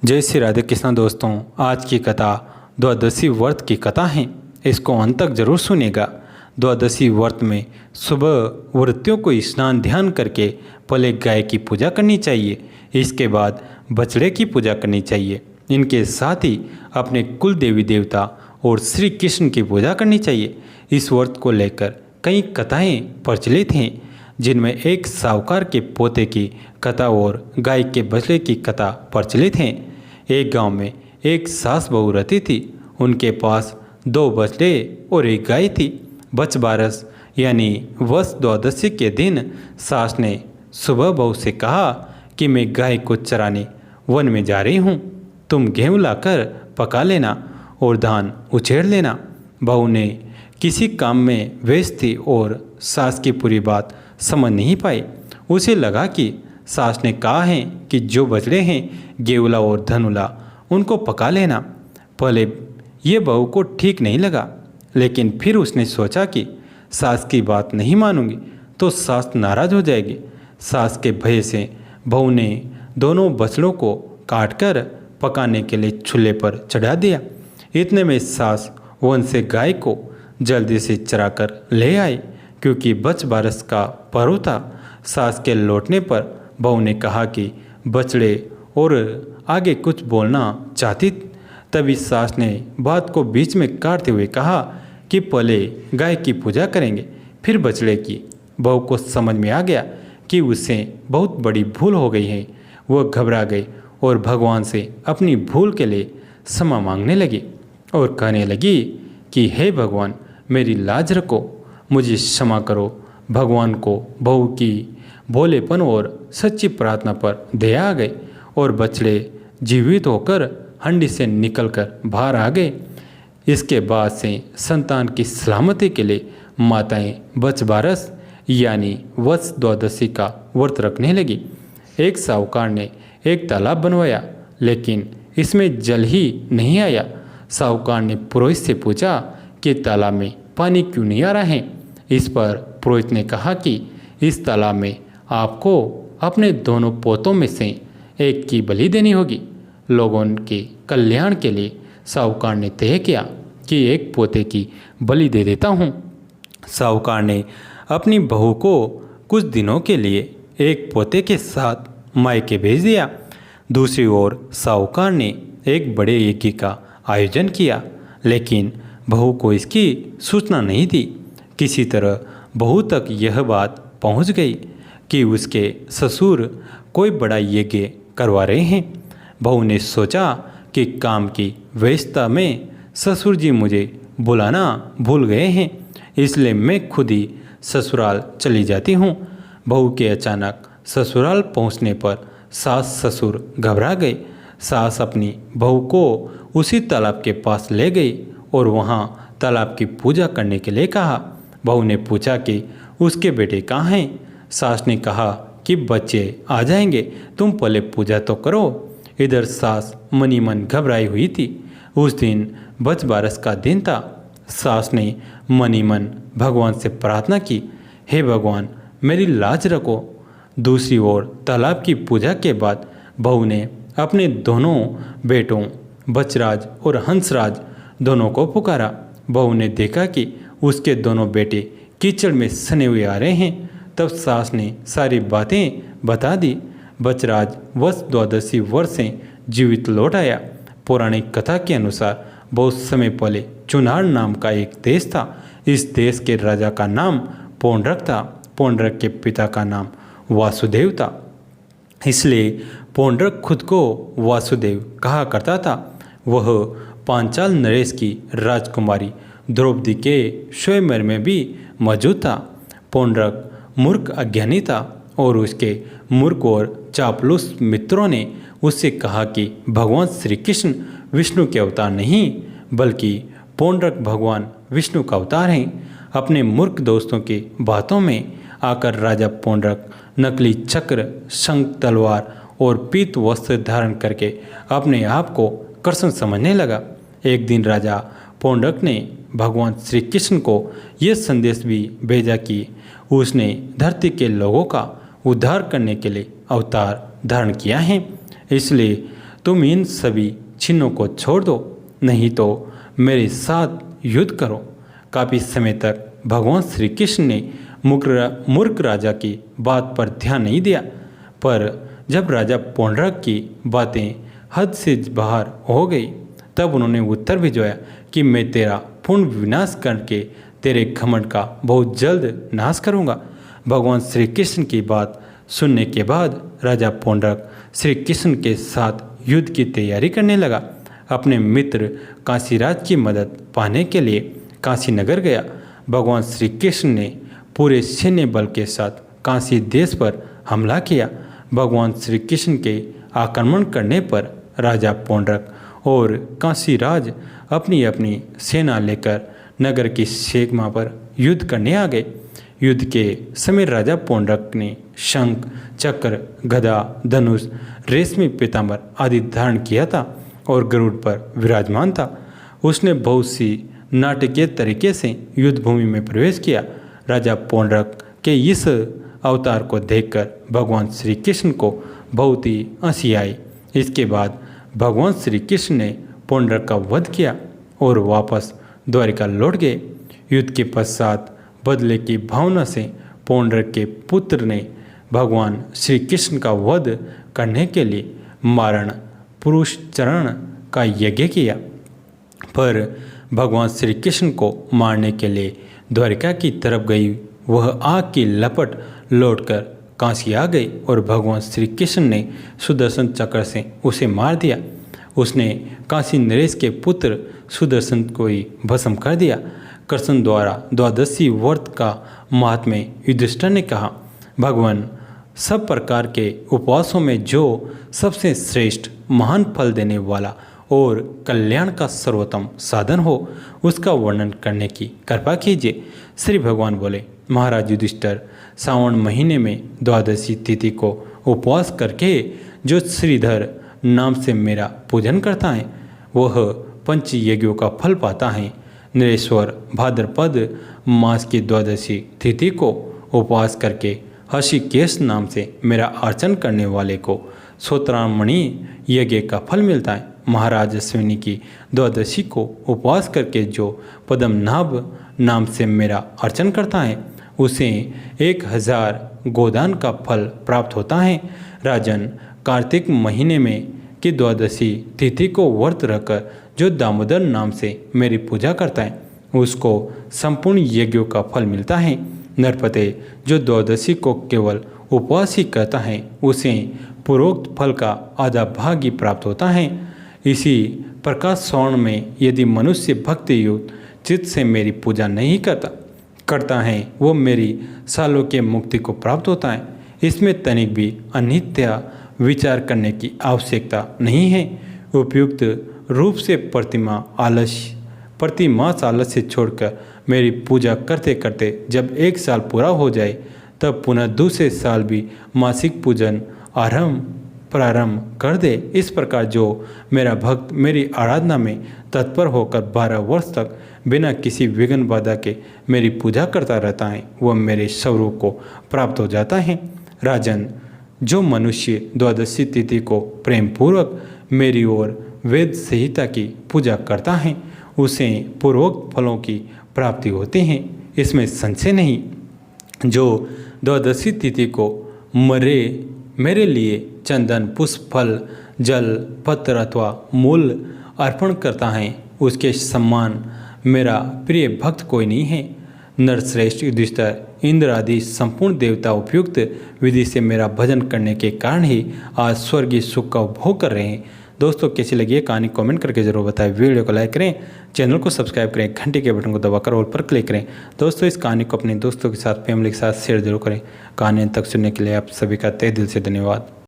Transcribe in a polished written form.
जय श्री राधे कृष्ण दोस्तों। आज की कथा द्वादशी व्रत की कथा है। इसको अंत तक जरूर सुनेगा। द्वादशी व्रत में सुबह व्रतियों को स्नान ध्यान करके पहले गाय की पूजा करनी चाहिए, इसके बाद बछड़े की पूजा करनी चाहिए। इनके साथ ही अपने कुल देवी देवता और श्री कृष्ण की पूजा करनी चाहिए। इस व्रत को लेकर कई कथाएँ प्रचलित हैं, जिनमें एक साहूकार के पोते की कथा और गाय के बछड़े की कथा प्रचलित हैं। एक गांव में एक सास बहू रहती थी। उनके पास 2 बछड़े और एक गाय थी। बछ बारस यानी वर्ष द्वादशी के दिन सास ने सुबह बहू से कहा कि मैं गाय को चराने वन में जा रही हूँ, तुम गेहूँ लाकर पका लेना और धान उछेड़ लेना। बहू ने किसी काम में व्यस्त थी और सास की पूरी बात समझ नहीं पाई। उसे लगा कि सास ने कहा है कि जो बछड़े हैं गेवला और धनुला उनको पका लेना। पहले ये बहू को ठीक नहीं लगा, लेकिन फिर उसने सोचा कि सास की बात नहीं मानूंगी तो सास नाराज हो जाएगी। सास के भय से बहू ने दोनों बछड़ों को काटकर पकाने के लिए चूल्हे पर चढ़ा दिया। इतने में सास वन से गाय को जल्दी से चराकर ले आई, क्योंकि बछ बारस का पर्व था। सास के लौटने पर बहू ने कहा कि बछड़े और आगे कुछ बोलना चाहती। तभी सास ने बात को बीच में काटते हुए कहा कि पहले गाय की पूजा करेंगे फिर बछड़े की। बहू को समझ में आ गया कि उससे बहुत बड़ी भूल हो गई है। वह घबरा गई और भगवान से अपनी भूल के लिए क्षमा मांगने लगी और कहने लगी कि हे भगवान, मेरी लाज रखो, मुझे क्षमा करो। भगवान को बहू की भोलेपन और सच्ची प्रार्थना पर दया आ गई और बछड़े जीवित होकर हंडी से निकलकर बाहर आ गए। इसके बाद से संतान की सलामती के लिए माताएं बछ बारस यानी वत्स द्वादशी का व्रत रखने लगी। एक साहूकार ने एक तालाब बनवाया, लेकिन इसमें जल ही नहीं आया। साहूकार ने पुरोहित से पूछा कि तालाब में पानी क्यों नहीं आ रहा है। इस पर पुरोहित ने कहा कि इस तालाब में आपको अपने दोनों पोतों में से एक की बलि देनी होगी। लोगों के कल्याण के लिए साहूकार ने तय किया कि एक पोते की बलि दे देता हूँ। साहूकार ने अपनी बहू को कुछ दिनों के लिए एक पोते के साथ मायके भेज दिया। दूसरी ओर साहूकार ने एक बड़े यज्ञ का आयोजन किया, लेकिन बहू को इसकी सूचना नहीं दी। किसी तरह बहू तक यह बात पहुंच गई कि उसके ससुर कोई बड़ा यज्ञ करवा रहे हैं। बहू ने सोचा कि काम की व्यस्तता में ससुर जी मुझे बुलाना भूल गए हैं, इसलिए मैं खुद ही ससुराल चली जाती हूँ। बहू के अचानक ससुराल पहुँचने पर सास ससुर घबरा गए। सास अपनी बहू को उसी तालाब के पास ले गई और वहाँ तालाब की पूजा करने के लिए कहा। बहू ने पूछा कि उसके बेटे कहाँ हैं। सास ने कहा कि बच्चे आ जाएंगे, तुम पहले पूजा तो करो। इधर सास मनी मन घबराई हुई थी। उस दिन बछ बारस का दिन था। सास ने मनी मन भगवान से प्रार्थना की, हे भगवान, मेरी लाज रखो। दूसरी ओर तालाब की पूजा के बाद बहू ने अपने दोनों बेटों बछराज और हंसराज दोनों को पुकारा। बहू ने देखा कि उसके दोनों बेटे कीचड़ में सने हुए आ रहे हैं। तब सास ने सारी बातें बता दी। बछराज वर्ष द्वादशी वर्ष से जीवित लौट आया। पौराणिक कथा के अनुसार बहुत समय पहले चुनार नाम का एक देश था। इस देश के राजा का नाम पौंड्रक था। पौंड्रक के पिता का नाम वासुदेव था, इसलिए पौंड्रक खुद को वासुदेव कहा करता था। वह पांचाल नरेश की राजकुमारी द्रौपदी के स्वयंवर में भी मौजूद था। पौंड्रक मूर्ख अज्ञानी था और उसके मूर्ख और चापलूस मित्रों ने उससे कहा कि भगवान श्री कृष्ण विष्णु के अवतार नहीं, बल्कि पौंड्रक भगवान विष्णु का अवतार हैं। अपने मूर्ख दोस्तों की बातों में आकर राजा पौंड्रक नकली चक्र, शंख, तलवार और पीत वस्त्र धारण करके अपने आप को कृष्ण समझने लगा। एक दिन राजा पौंड्रक ने भगवान श्री कृष्ण को यह संदेश भी भेजा कि उसने धरती के लोगों का उद्धार करने के लिए अवतार धारण किया है, इसलिए तुम इन सभी चिन्हों को छोड़ दो, नहीं तो मेरे साथ युद्ध करो। काफ़ी समय तक भगवान श्री कृष्ण ने मूर्ख राजा की बात पर ध्यान नहीं दिया, पर जब राजा पौंड्रक की बातें हद से बाहर हो गई तब उन्होंने उत्तर भिजवाया कि मैं तेरा पूर्ण विनाश करके तेरे घमंड का बहुत जल्द नाश करूंगा। भगवान श्री कृष्ण की बात सुनने के बाद राजा पौंड्रक श्री कृष्ण के साथ युद्ध की तैयारी करने लगा। अपने मित्र काशीराज की मदद पाने के लिए काशी नगर गया। भगवान श्री कृष्ण ने पूरे सैन्य बल के साथ काशी देश पर हमला किया। भगवान श्री कृष्ण के आक्रमण करने पर राजा पौंड्रक और काशीराज अपनी अपनी सेना लेकर नगर की सीमा पर युद्ध करने आ गए। युद्ध के समय राजा पौंड्रक ने शंख, चक्र, गदा, धनुष, रेशमी पीतांबर आदि धारण किया था और गरुड़ पर विराजमान था। उसने बहुत सी नाटकीय तरीके से युद्ध भूमि में प्रवेश किया। राजा पौंड्रक के इस अवतार को देखकर भगवान श्री कृष्ण को बहुत ही हंसी आई। इसके बाद भगवान श्री कृष्ण ने पौंड्रक का वध किया और वापस द्वारिका लौट गए। युद्ध के पश्चात बदले की भावना से पौंड्रक के पुत्र ने भगवान श्री कृष्ण का वध करने के लिए मारण पुरुष चरण का यज्ञ किया, पर भगवान श्री कृष्ण को मारने के लिए द्वारिका की तरफ गई वह आग की लपट लौटकर काशी आ गई और भगवान श्री कृष्ण ने सुदर्शन चक्र से उसे मार दिया। उसने काशी नरेश के पुत्र सुदर्शन को ही भस्म कर दिया। कृष्ण द्वारा द्वादशी व्रत का महात्म्य युधिष्ठिर ने कहा, भगवान सब प्रकार के उपवासों में जो सबसे श्रेष्ठ महान फल देने वाला और कल्याण का सर्वोत्तम साधन हो उसका वर्णन करने की कृपा कीजिए। श्री भगवान बोले, महाराज युधिष्ठिर, सावन महीने में द्वादशी तिथि को उपवास करके जो श्रीधर नाम से मेरा पूजन करता है वह पंच यज्ञों का फल पाता है। नरेश्वर भाद्रपद मास की द्वादशी तिथि को उपवास करके हर्षिकेश नाम से मेरा अर्चन करने वाले को सोत्रामणि यज्ञ का फल मिलता है। महाराज अश्विनी की द्वादशी को उपवास करके जो पद्मनाभ नाम से मेरा अर्चन करता है उसे 1000 गोदान का फल प्राप्त होता है। राजन, कार्तिक महीने में की द्वादशी तिथि को व्रत रखकर जो दामोदर नाम से मेरी पूजा करता है उसको संपूर्ण यज्ञों का फल मिलता है। नरपते, जो द्वादशी को केवल उपवास ही करता है उसे पूर्वोक्त फल का आधा भाग ही प्राप्त होता है। इसी प्रकार श्रवण में यदि मनुष्य भक्ति युक्त चित्त से मेरी पूजा नहीं करता है वो मेरी सालों के मुक्ति को प्राप्त होता है। इसमें तनिक भी अनित्य विचार करने की आवश्यकता नहीं है। उपयुक्त रूप से प्रतिमास आलस्य छोड़कर मेरी पूजा करते करते जब 1 साल पूरा हो जाए तब पुनः दूसरे साल भी मासिक पूजन प्रारंभ कर दे। इस प्रकार जो मेरा भक्त मेरी आराधना में तत्पर होकर 12 वर्ष तक बिना किसी विघ्न बाधा के मेरी पूजा करता रहता है वह मेरे स्वरूप को प्राप्त हो जाता है। राजन, जो मनुष्य द्वादशी तिथि को प्रेम पूर्वक मेरी ओर वेद संहिता की पूजा करता है उसे पूर्वोक्त फलों की प्राप्ति होती है, इसमें संशय नहीं। जो द्वादशी तिथि को मेरे लिए चंदन, पुष्प, फल, जल, पत्र अथवा मूल अर्पण करता है उसके सम्मान मेरा प्रिय भक्त कोई नहीं है। नरश्रेष्ठ युधिष्ठिर, इंद्र आदि संपूर्ण देवता उपयुक्त विधि से मेरा भजन करने के कारण ही आज स्वर्गीय सुख का उपभोग कर रहे हैं। दोस्तों, कैसी लगी है कहानी कमेंट करके जरूर बताएं। वीडियो को लाइक करें, चैनल को सब्सक्राइब करें, घंटे के बटन को दबाकर ऑल पर क्लिक करें। दोस्तों, इस कहानी को अपने दोस्तों के साथ, फैमिली के साथ शेयर जरूर करें। कहानी तक सुनने के लिए आप सभी का तहे दिल से धन्यवाद।